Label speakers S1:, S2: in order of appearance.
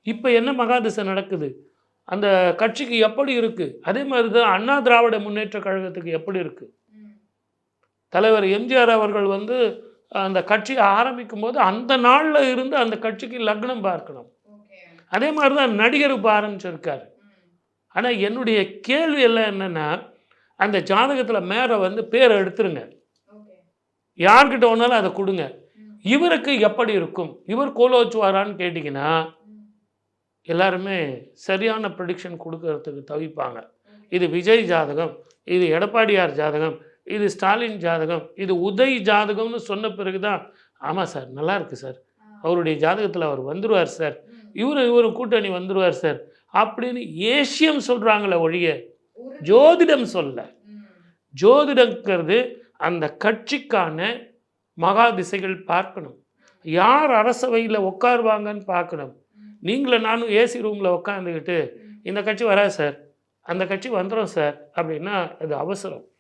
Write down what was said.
S1: இப்போ என்ன மகாதிசை நடக்குது? அந்த கட்சிக்கு எப்படி இருக்கு? அதே மாதிரி தான் அண்ணா திராவிட முன்னேற்றக் கழகத்துக்கு எப்படி இருக்கு? தலைவர் எம்ஜிஆர் அவர்கள் வந்து அந்த கட்சிய ஆரம்பிக்கும்போது, அந்த நாள்ல இருந்து அந்த கட்சிக்கு லக்னம் பார்க்கணும். அதே மாரி தான் நடிகர் இப்ப ஆரம்பிச்சிருக்காரு. ஆனா என்னுடைய கேள்வி எல்லாம் என்னன்னா, அந்த ஜாதகத்தில மேல வந்து பேர எடுத்துருங்க. யார்கிட்ட வேணாலும் அத குடுங்க. இவருக்கு எப்படி இருக்கும்? இவர் கோலோச்சுவாரான்னு கேட்டீங்கன்னா, எல்லாருமே சரியான ப்ரிடிக்ஷன் குடுக்கறதுக்கு தவிப்பாங்க. இது விஜய் ஜாதகம், இது எடப்பாடியார் ஜாதகம், இது ஸ்டாலின் ஜாதகம், இது உதய் ஜாதகம்னு சொன்ன பிறகு தான், ஆமா சார், நல்லா இருக்கு சார். அவருடைய ஜாதகத்தில அவர் வந்துருவார் சார். இவரு கூட்டணி வந்துருவார் சார். அப்படின்னு ஏசியம் சொல்றாங்களே ஒழிய, ஜோதிடம் சொல்லல. ஜோதிடம்ங்கிறது அந்த கட்சிக்கான மகா திசைகள் பார்க்கணும். யார் அரசவையில உட்காருவாங்கன்னு பார்க்கணும். நீங்களும் நானும் ஏசி ரூம்ல உட்காந்துக்கிட்டு, இந்த கட்சி வராது சார், அந்த கட்சி வந்துரும் சார் அப்படின்னா அது அவசரம்.